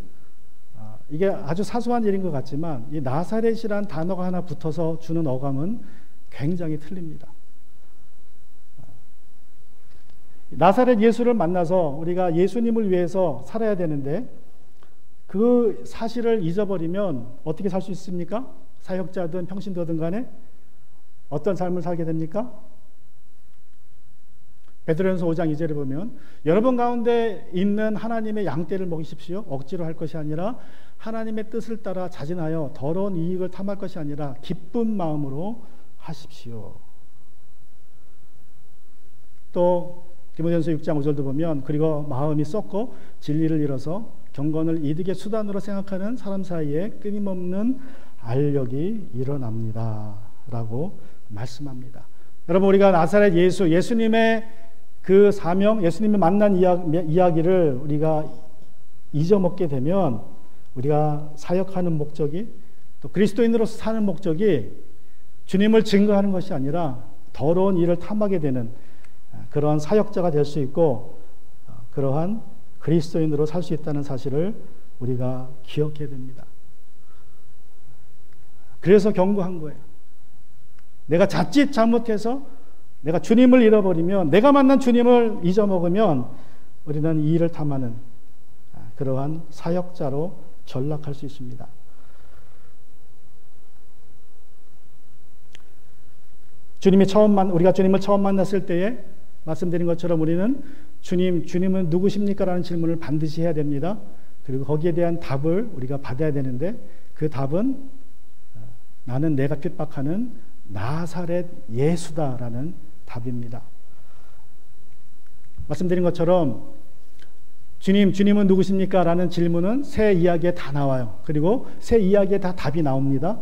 Speaker 1: 이게 아주 사소한 일인 것 같지만 이 나사렛이란 단어가 하나 붙어서 주는 어감은 굉장히 틀립니다. 나사렛 예수를 만나서 우리가 예수님을 위해서 살아야 되는데 그 사실을 잊어버리면 어떻게 살 수 있습니까? 사역자든 평신도든 간에 어떤 삶을 살게 됩니까? 베드로전서 5장 2절에 보면 여러분 가운데 있는 하나님의 양떼를 먹이십시오. 억지로 할 것이 아니라 하나님의 뜻을 따라 자진하여 더러운 이익을 탐할 것이 아니라 기쁜 마음으로 하십시오. 또 디모데전서 6장 5절도 보면 그리고 마음이 썩고 진리를 잃어서 경건을 이득의 수단으로 생각하는 사람 사이에 끊임없는 알력이 일어납니다 라고 말씀합니다. 여러분, 우리가 나사렛 예수님의 그 사명, 예수님이 만난 이야기를 우리가 잊어먹게 되면 우리가 사역하는 목적이, 또 그리스도인으로서 사는 목적이 주님을 증거하는 것이 아니라 더러운 일을 탐하게 되는 그런 사역자가 될 수 있고, 그러한 그리스도인으로 살 수 있다는 사실을 우리가 기억해야 됩니다. 그래서 경고한 거예요. 내가 자칫 잘못해서 내가 주님을 잃어버리면, 내가 만난 주님을 잊어먹으면 우리는 이 일을 탐하는 그러한 사역자로 전락할 수 있습니다. 우리가 주님을 처음 만났을 때에 말씀드린 것처럼 우리는 주님은 누구십니까? 라는 질문을 반드시 해야 됩니다. 그리고 거기에 대한 답을 우리가 받아야 되는데, 그 답은 나는 내가 핍박하는 나사렛 예수다라는 답입니다. 말씀드린 것처럼 주님은 누구십니까? 라는 질문은 새 이야기에 다 나와요. 그리고 새 이야기에 다 답이 나옵니다.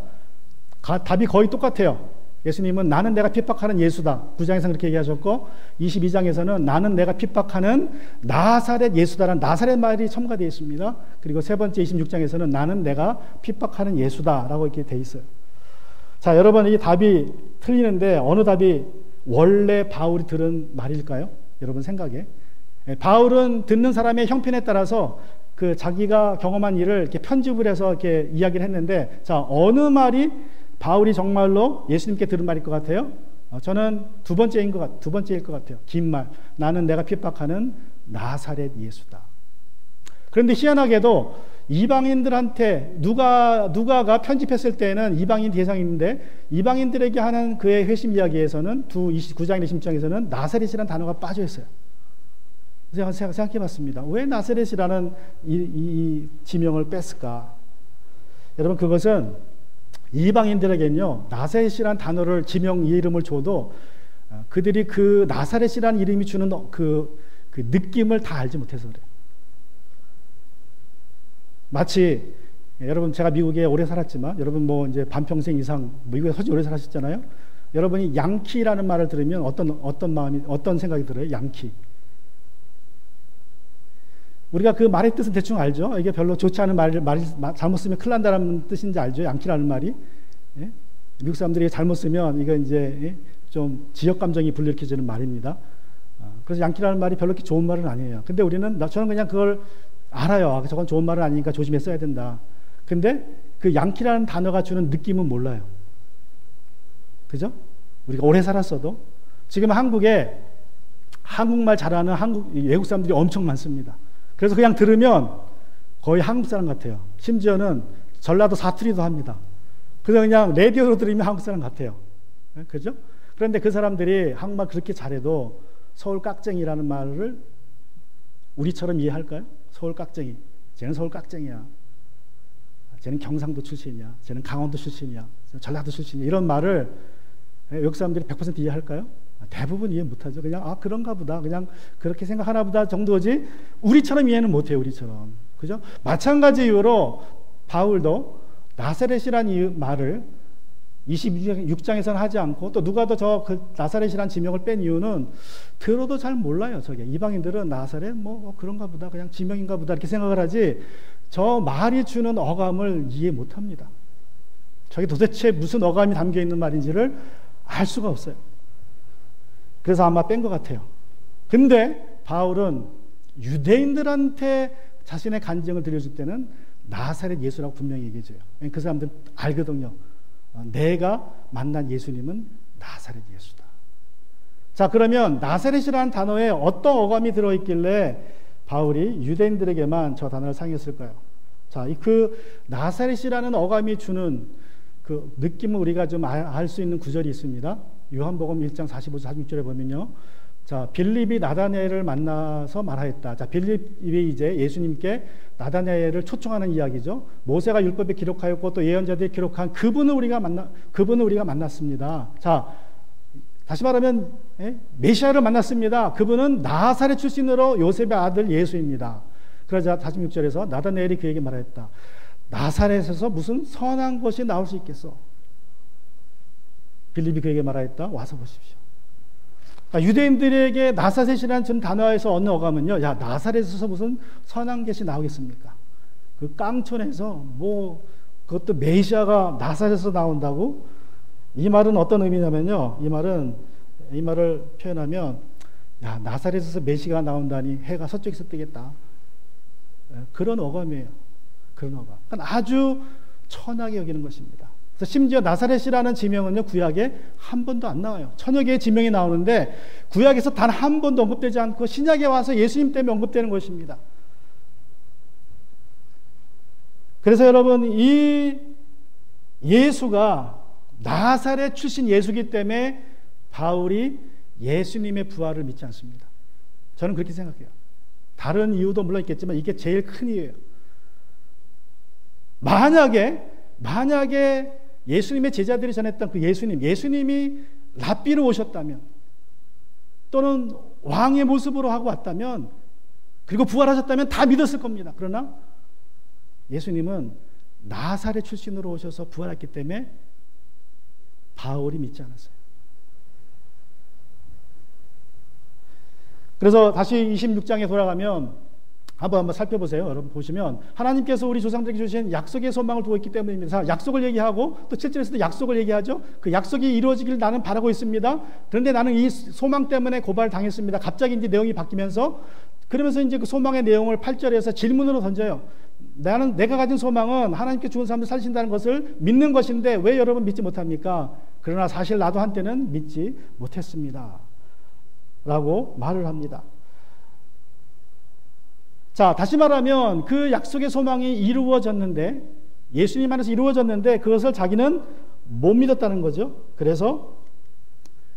Speaker 1: 답이 거의 똑같아요. 예수님은 나는 내가 핍박하는 예수다. 9장에서는 그렇게 얘기하셨고, 22장에서는 나는 내가 핍박하는 나사렛 예수다라는 나사렛 말이 첨가되어 있습니다. 그리고 세 번째 26장에서는 나는 내가 핍박하는 예수다라고 이렇게 되어 있어요. 자, 여러분, 이 답이 틀리는데 어느 답이 원래 바울이 들은 말일까요? 여러분 생각에. 바울은 듣는 사람의 형편에 따라서 그 자기가 경험한 일을 이렇게 편집을 해서 이렇게 이야기를 했는데, 자, 어느 말이 바울이 정말로 예수님께 들은 말일 것 같아요? 저는 두 번째일 것 같아요. 긴 말. 나는 내가 핍박하는 나사렛 예수다. 그런데 희한하게도 이방인들한테 누가가 편집했을 때는 이방인 대상인데, 이방인들에게 하는 그의 회심 이야기에서는 9장 20장에서는 나사렛이라는 단어가 빠져 있어요. 제가 생각해 봤습니다. 왜 나사렛이라는 이 지명을 뺐을까? 여러분, 그것은 이방인들에게는요, 나사렛이라는 단어를 지명 이름을 줘도 그들이 그 나사렛이라는 이름이 주는 그 느낌을 다 알지 못해서 그래요. 마치 여러분, 제가 미국에 오래 살았지만, 여러분 뭐 이제 반평생 이상 미국에 훨씬 오래 살았잖아요. 여러분이 양키라는 말을 들으면 어떤 생각이 들어요? 양키. 우리가 그 말의 뜻은 대충 알죠? 이게 별로 좋지 않은 말을 잘못 쓰면 큰일 난다는 뜻인지 알죠? 양키라는 말이. 예? 미국 사람들이 잘못 쓰면 이거 이제 좀 지역 감정이 불일으켜지는 말입니다. 그래서 양키라는 말이 별로 좋은 말은 아니에요. 근데 저는 그냥 그걸 알아요. 저건 좋은 말은 아니니까 조심해 써야 된다. 근데 그 양키라는 단어가 주는 느낌은 몰라요. 그죠? 우리가 오래 살았어도. 지금 한국에 한국말 잘하는 외국 사람들이 엄청 많습니다. 그래서 그냥 들으면 거의 한국 사람 같아요. 심지어는 전라도 사투리도 합니다. 그래서 그냥 라디오로 들으면 한국 사람 같아요. 그죠? 그런데 그 사람들이 한국말 그렇게 잘해도 서울 깍쟁이라는 말을 우리처럼 이해할까요? 서울 깍쟁이. 쟤는 서울 깍쟁이야. 쟤는 경상도 출신이야. 쟤는 강원도 출신이야. 전라도 출신이야. 이런 말을 외국 사람들이 100% 이해할까요? 대부분 이해 못하죠. 그냥 그런가 보다, 그냥 그렇게 생각하나 보다 정도지 우리처럼 이해는 못해요. 우리처럼. 그죠? 마찬가지 이유로 바울도 나사렛이라는 이 말을 26장에서는 하지 않고, 또 누가 더 그 나사렛이라는 지명을 뺀 이유는 들어도 잘 몰라요. 저게 이방인들은 나사렛 그런가 보다, 그냥 지명인가 보다 이렇게 생각을 하지, 저 말이 주는 어감을 이해 못합니다. 저게 도대체 무슨 어감이 담겨 있는 말인지를 알 수가 없어요. 그래서 아마 뺀 것 같아요. 근데 바울은 유대인들한테 자신의 간증을 들려줄 때는 나사렛 예수라고 분명히 얘기해줘요. 그 사람들은 알거든요. 내가 만난 예수님은 나사렛 예수다. 자, 그러면 나사렛이라는 단어에 어떤 어감이 들어있길래 바울이 유대인들에게만 저 단어를 사용했을까요? 자, 그 나사렛이라는 어감이 주는 그 느낌을 우리가 좀 알 수 있는 구절이 있습니다. 요한복음 1장 45절 46절에 보면요. 자, 빌립이 나다나엘을 만나서 말하였다. 자, 빌립이 이제 예수님께 나다나엘을 초청하는 이야기죠. 모세가 율법에 기록하였고 또 예언자들이 기록한 그분을 우리가 만났습니다. 자, 다시 말하면 메시아를 만났습니다. 그분은 나사렛 출신으로 요셉의 아들 예수입니다. 그러자 46절에서 나다나엘이 그에게 말하였다. 나사렛에서 무슨 선한 것이 나올 수 있겠어? 빌립이 그에게 말하였다. 와서 보십시오. 그러니까 유대인들에게 나사렛이라는 단어에서 얻는 어감은요, 야, 나사렛에서 무슨 선한 것이 나오겠습니까? 그 깡촌에서 그것도 메시아가 나사렛에서 나온다고? 이 말은 어떤 의미냐면요, 이 말을 표현하면 야, 나사렛에서 메시가 나온다니 해가 서쪽에서 뜨겠다. 그런 어감이에요. 그런 어감. 그러니까 아주 천하게 여기는 것입니다. 그래서 심지어 나사렛이라는 지명은요, 구약에 한 번도 안 나와요. 천여 개의 지명이 나오는데 구약에서 단 한 번도 언급되지 않고 신약에 와서 예수님 때문에 언급되는 것입니다. 그래서 여러분, 이 예수가 나사렛 출신 예수이기 때문에 바울이 예수님의 부활을 믿지 않습니다. 저는 그렇게 생각해요. 다른 이유도 물론 있겠지만 이게 제일 큰 이유예요. 만약에 예수님의 제자들이 전했던 그 예수님이 랍비로 오셨다면, 또는 왕의 모습으로 하고 왔다면, 그리고 부활하셨다면 다 믿었을 겁니다. 그러나 예수님은 나사렛 출신으로 오셔서 부활했기 때문에 바울이 믿지 않았어요. 그래서 다시 26장에 돌아가면 한번 살펴보세요. 여러분 보시면 하나님께서 우리 조상들에게 주신 약속의 소망을 두고 있기 때문입니다. 약속을 얘기하고 또 7절에서도 약속을 얘기하죠. 그 약속이 이루어지기를 나는 바라고 있습니다. 그런데 나는 이 소망 때문에 고발당했습니다. 갑자기 이제 내용이 바뀌면서, 그러면서 이제 그 소망의 내용을 8절에서 질문으로 던져요. 내가 가진 소망은 하나님께 죽은 사람들 살리신다는 것을 믿는 것인데 왜 여러분 믿지 못합니까? 그러나 사실 나도 한때는 믿지 못했습니다. 라고 말을 합니다. 자, 다시 말하면 그 약속의 소망이 이루어졌는데, 예수님 안에서 이루어졌는데 그것을 자기는 못 믿었다는 거죠. 그래서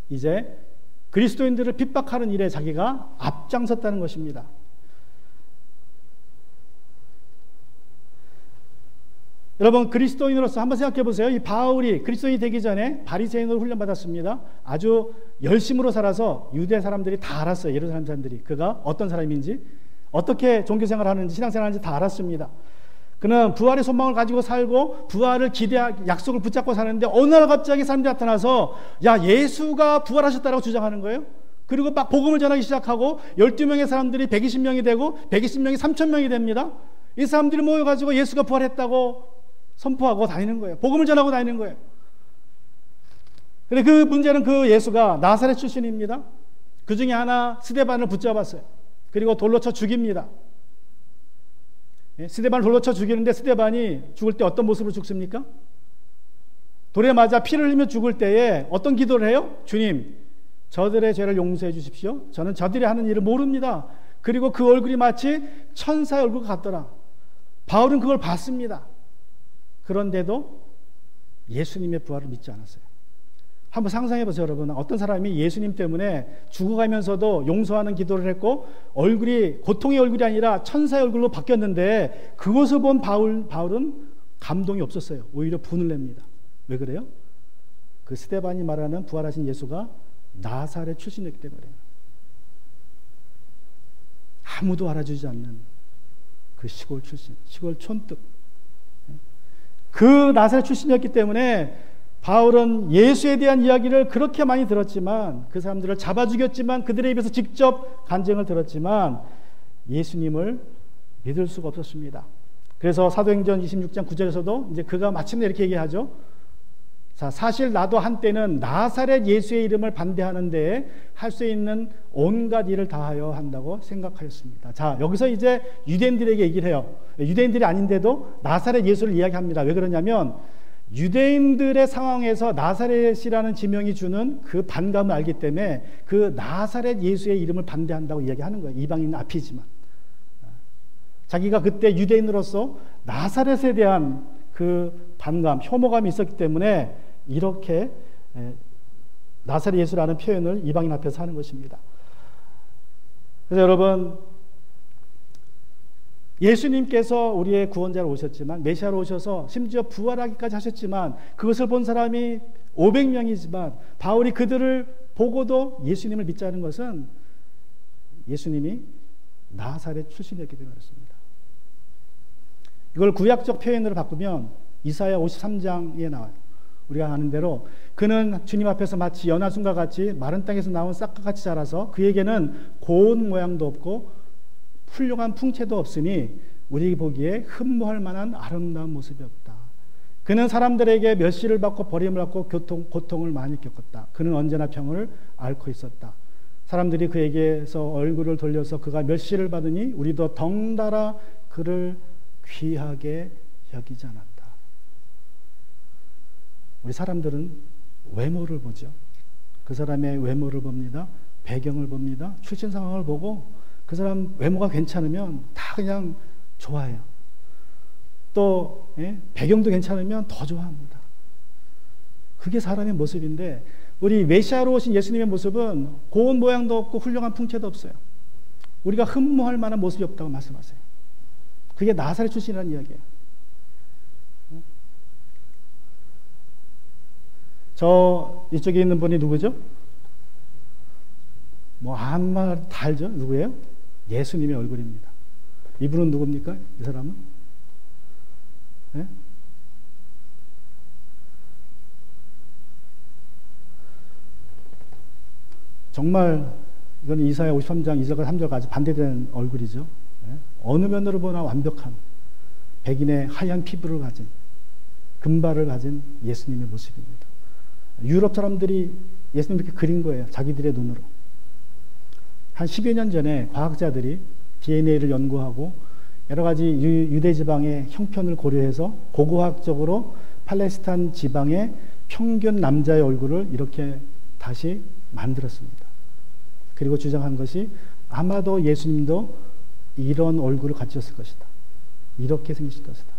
Speaker 1: 이제 그리스도인들을 핍박하는 일에 자기가 앞장섰다는 것입니다. 여러분, 그리스도인으로서 한번 생각해 보세요. 이 바울이 그리스도인이 되기 전에 바리새인으로 훈련받았습니다. 아주 열심으로 살아서 유대 사람들이 다 알았어요. 예루살렘 사람들이 그가 어떤 사람인지, 어떻게 종교생활을 하는지, 신앙생활을 하는지 다 알았습니다. 그는 부활의 소망을 가지고 살고 부활을 약속을 붙잡고 사는데 어느 날 갑자기 사람들이 나타나서 야, 예수가 부활하셨다고 주장하는 거예요. 그리고 막 복음을 전하기 시작하고 12명의 사람들이 120명이 되고 120명이 3,000명이 됩니다. 이 사람들이 모여가지고 예수가 부활했다고 선포하고 다니는 거예요. 복음을 전하고 다니는 거예요. 근데 그 문제는 그 예수가 나사렛 출신입니다. 그 중에 하나 스데반을 붙잡았어요. 그리고 돌로 쳐 죽입니다. 스데반을 돌로 쳐 죽이는데 스데반이 죽을 때 어떤 모습으로 죽습니까? 돌에 맞아 피를 흘리며 죽을 때에 어떤 기도를 해요? 주님, 저들의 죄를 용서해 주십시오. 저는 저들이 하는 일을 모릅니다. 그리고 그 얼굴이 마치 천사의 얼굴 같더라. 바울은 그걸 봤습니다. 그런데도 예수님의 부활을 믿지 않았어요. 한번 상상해 보세요, 여러분. 어떤 사람이 예수님 때문에 죽어가면서도 용서하는 기도를 했고 얼굴이 고통의 얼굴이 아니라 천사의 얼굴로 바뀌었는데 그것을 본 바울은 감동이 없었어요. 오히려 분을 냅니다. 왜 그래요? 그 스데반이 말하는 부활하신 예수가 나사렛 출신이었기 때문에, 아무도 알아주지 않는 그 시골 출신, 시골 촌뜨, 그 나사렛 출신이었기 때문에 바울은 예수에 대한 이야기를 그렇게 많이 들었지만, 그 사람들을 잡아 죽였지만, 그들의 입에서 직접 간증을 들었지만 예수님을 믿을 수가 없었습니다. 그래서 사도행전 26장 9절에서도 이제 그가 마침내 이렇게 얘기하죠. 자, 사실 나도 한때는 나사렛 예수의 이름을 반대하는데 할 수 있는 온갖 일을 다하여 한다고 생각하였습니다. 자, 여기서 이제 유대인들에게 얘기를 해요. 유대인들이 아닌데도 나사렛 예수를 이야기합니다. 왜 그러냐면 유대인들의 상황에서 나사렛이라는 지명이 주는 그 반감을 알기 때문에 그 나사렛 예수의 이름을 반대한다고 이야기하는 거예요. 이방인 앞이지만 자기가 그때 유대인으로서 나사렛에 대한 그 반감, 혐오감이 있었기 때문에 이렇게 나사렛 예수라는 표현을 이방인 앞에서 하는 것입니다. 그래서 여러분, 예수님께서 우리의 구원자로 오셨지만, 메시아로 오셔서 심지어 부활하기까지 하셨지만 그것을 본 사람이 500명이지만 바울이 그들을 보고도 예수님을 믿자는 것은 예수님이 나사렛 출신이었기 때문에 그렇습니다. 이걸 구약적 표현으로 바꾸면 이사야 53장에 나와요. 우리가 아는 대로 그는 주님 앞에서 마치 연하순과 같이 마른 땅에서 나온 싹과 같이 자라서 그에게는 고운 모양도 없고 훌륭한 풍채도 없으니 우리 보기에 흠모할 만한 아름다운 모습이 없다. 그는 사람들에게 멸시를 받고 버림을 받고 고통을 많이 겪었다. 그는 언제나 평을 앓고 있었다. 사람들이 그에게서 얼굴을 돌려서 그가 멸시를 받으니 우리도 덩달아 그를 귀하게 여기지 않았다. 우리 사람들은 외모를 보죠. 그 사람의 외모를 봅니다. 배경을 봅니다. 출신 상황을 보고 그 사람 외모가 괜찮으면 다 그냥 좋아해요. 또 배경도 괜찮으면 더 좋아합니다. 그게 사람의 모습인데 우리 메시아로 오신 예수님의 모습은 고운 모양도 없고 훌륭한 풍채도 없어요. 우리가 흠모할 만한 모습이 없다고 말씀하세요. 그게 나사렛 출신이라는 이야기예요. 저 이쪽에 있는 분이 누구죠? 뭐 아마 다 알죠? 누구예요? 예수님의 얼굴입니다. 이분은 누굽니까? 이 사람은? 네? 정말 이건 이사야 53장 2절과 3절까지 반대되는 얼굴이죠. 네? 어느 면으로 보나 완벽한 백인의 하얀 피부를 가진 금발을 가진 예수님의 모습입니다. 유럽 사람들이 예수님을 이렇게 그린 거예요. 자기들의 눈으로. 한 10여 년 전에 과학자들이 DNA를 연구하고 여러 가지 유대 지방의 형편을 고려해서 고고학적으로 팔레스타인 지방의 평균 남자의 얼굴을 이렇게 다시 만들었습니다. 그리고 주장한 것이 아마도 예수님도 이런 얼굴을 가지셨을 것이다. 이렇게 생기실 것이다.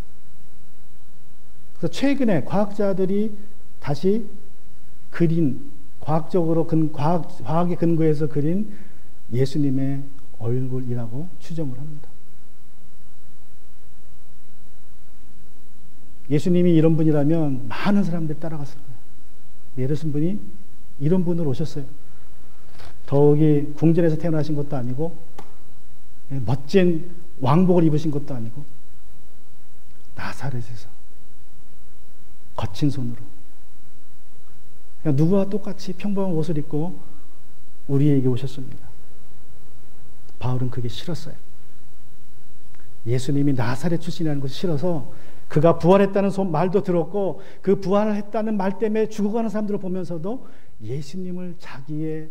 Speaker 1: 그래서 최근에 과학자들이 다시 그린 과학적으로 과학의 근거에서 그린 예수님의 얼굴이라고 추정을 합니다. 예수님이 이런 분이라면 많은 사람들이 따라갔을 거예요. 예루살렘 분이 이런 분으로 오셨어요. 더욱이 궁전에서 태어나신 것도 아니고 멋진 왕복을 입으신 것도 아니고 나사렛에서 거친 손으로 그냥 누구와 똑같이 평범한 옷을 입고 우리에게 오셨습니다. 바울은 그게 싫었어요. 예수님이 나사렛 출신이라는 것이 싫어서 그가 부활했다는 말도 들었고 그 부활을 했다는 말 때문에 죽어가는 사람들을 보면서도 예수님을 자기의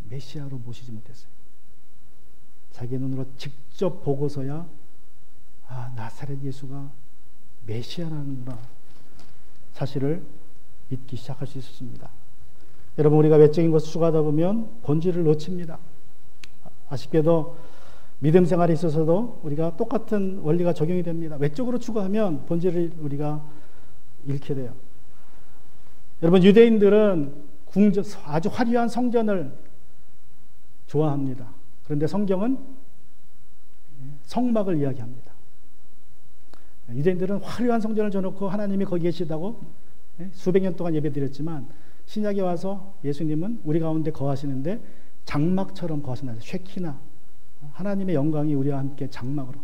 Speaker 1: 메시아로 모시지 못했어요. 자기 눈으로 직접 보고서야 나사렛 예수가 메시아라는구나 사실을 믿기 시작할 수 있었습니다. 여러분 우리가 외적인 것을 추구하다 보면 본질을 놓칩니다. 아쉽게도 믿음 생활에 있어서도 우리가 똑같은 원리가 적용이 됩니다. 외적으로 추구하면 본질을 우리가 잃게 돼요. 여러분 유대인들은 아주 화려한 성전을 좋아합니다. 그런데 성경은 성막을 이야기합니다. 유대인들은 화려한 성전을 줘놓고 하나님이 거기 계시다고 수백 년 동안 예배드렸지만 신약에 와서 예수님은 우리 가운데 거하시는데 장막처럼 거하신다. 쉐키나 하나님의 영광이 우리와 함께 장막으로.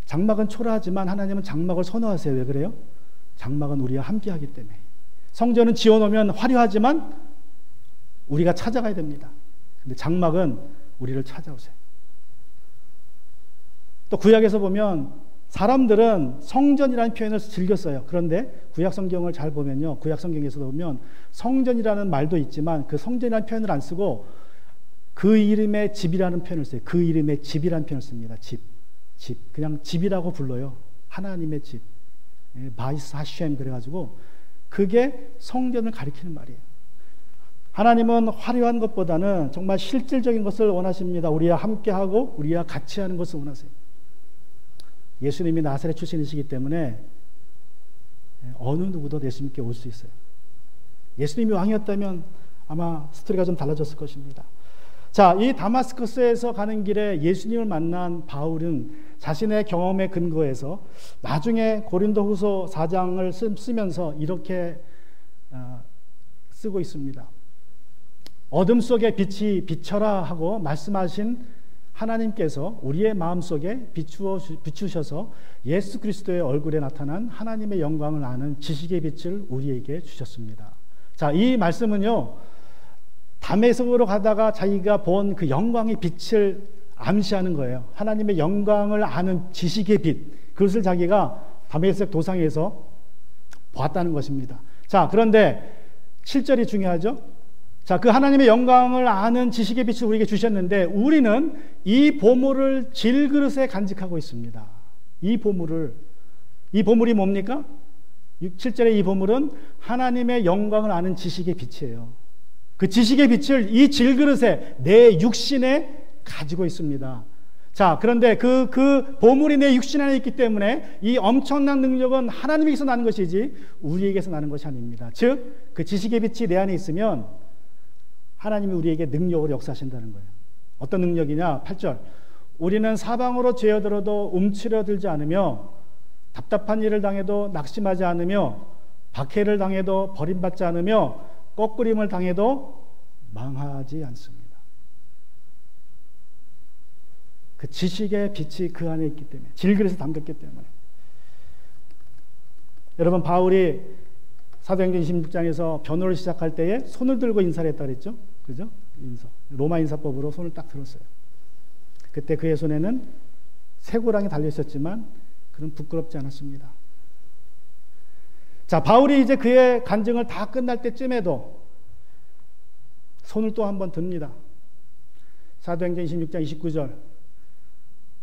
Speaker 1: 장막은 초라하지만 하나님은 장막을 선호하세요. 왜 그래요? 장막은 우리와 함께 하기 때문에. 성전은 지어놓으면 화려하지만 우리가 찾아가야 됩니다. 근데 장막은 우리를 찾아오세요. 또 구약에서 보면 사람들은 성전이라는 표현을 즐겼어요. 그런데 구약 성경을 잘 보면요. 구약 성경에서도 보면 성전이라는 말도 있지만 그 성전이라는 표현을 안 쓰고 그 이름의 집이라는 표현을 써요. 그 이름의 집이라는 표현을 씁니다. 집. 그냥 집이라고 불러요. 하나님의 집. 바이스 하셴 그래가지고 그게 성전을 가리키는 말이에요. 하나님은 화려한 것보다는 정말 실질적인 것을 원하십니다. 우리와 함께하고 우리와 같이 하는 것을 원하세요. 예수님이 나사렛 출신이시기 때문에 어느 누구도 예수님께 올 수 있어요. 예수님이 왕이었다면 아마 스토리가 좀 달라졌을 것입니다. 자, 이 다마스커스에서 가는 길에 예수님을 만난 바울은 자신의 경험에 근거해서 나중에 고린도후서 4장을 쓰면서 이렇게 쓰고 있습니다. 어둠 속에 빛이 비춰라 하고 말씀하신 하나님께서 우리의 마음속에 비추셔서 예수 그리스도의 얼굴에 나타난 하나님의 영광을 아는 지식의 빛을 우리에게 주셨습니다. 자, 이 말씀은요, 다메섹으로 가다가 자기가 본 그 영광의 빛을 암시하는 거예요. 하나님의 영광을 아는 지식의 빛, 그것을 자기가 다메섹 도상에서 보았다는 것입니다. 자, 그런데 7절이 중요하죠. 자, 그 하나님의 영광을 아는 지식의 빛을 우리에게 주셨는데 우리는 이 보물을 질그릇에 간직하고 있습니다. 이 보물이 뭡니까? 7절에 이 보물은 하나님의 영광을 아는 지식의 빛이에요. 그 지식의 빛을 이 질그릇에 내 육신에 가지고 있습니다. 자, 그런데 그 보물이 내 육신 안에 있기 때문에 이 엄청난 능력은 하나님에게서 나는 것이지 우리에게서 나는 것이 아닙니다. 즉, 그 지식의 빛이 내 안에 있으면 하나님이 우리에게 능력으로 역사하신다는 거예요. 어떤 능력이냐? 8절. 우리는 사방으로 죄어들어도 움츠러들지 않으며 답답한 일을 당해도 낙심하지 않으며 박해를 당해도 버림받지 않으며 꺾으림을 당해도 망하지 않습니다. 그 지식의 빛이 그 안에 있기 때문에, 질그릇에 담겼기 때문에. 여러분, 바울이 사도행전 26장에서 변호를 시작할 때에 손을 들고 인사를 했다 그랬죠? 그죠? 로마 인사법으로 손을 딱 들었어요. 그때 그의 손에는 쇠고랑이 달려 있었지만 그는 부끄럽지 않았습니다. 자, 바울이 이제 그의 간증을 다 끝날 때쯤에도 손을 또 한 번 듭니다. 사도행전 26장 29절.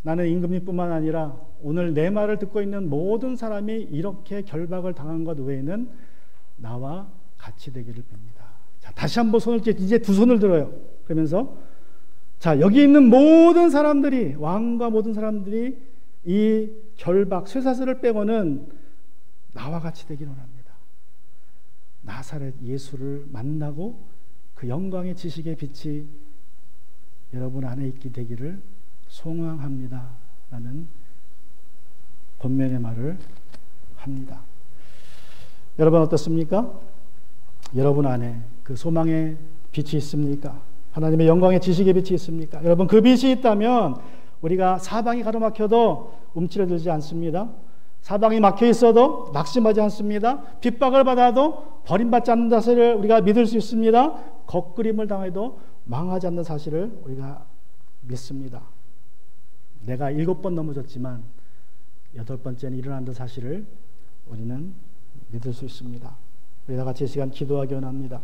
Speaker 1: 나는 임금님뿐만 아니라 오늘 내 말을 듣고 있는 모든 사람이 이렇게 결박을 당한 것 외에는 나와 같이 되기를 빕니다. 자, 다시 한번 손을 이제 두 손을 들어요. 그러면서 자, 여기 있는 모든 사람들이, 왕과 모든 사람들이 이 결박, 쇠사슬을 빼고는 나와 같이 되기를 원합니다. 나사렛 예수를 만나고 그 영광의 지식의 빛이 여러분 안에 있게 되기를 소망합니다. 라는 권면의 말을 합니다. 여러분 어떻습니까? 여러분 안에 그 소망의 빛이 있습니까? 하나님의 영광의 지식의 빛이 있습니까? 여러분, 그 빛이 있다면 우리가 사방이 가로막혀도 움츠러들지 않습니다. 사방이 막혀 있어도 낙심하지 않습니다. 핍박을 받아도 버림받지 않는 사실을 우리가 믿을 수 있습니다. 겉그림을 당해도 망하지 않는 사실을 우리가 믿습니다. 내가 7번 넘어졌지만 8번째는 일어난다는 사실을 우리는 믿을 수 있습니다. 우리 다 같이 이 시간 기도하기 원합니다.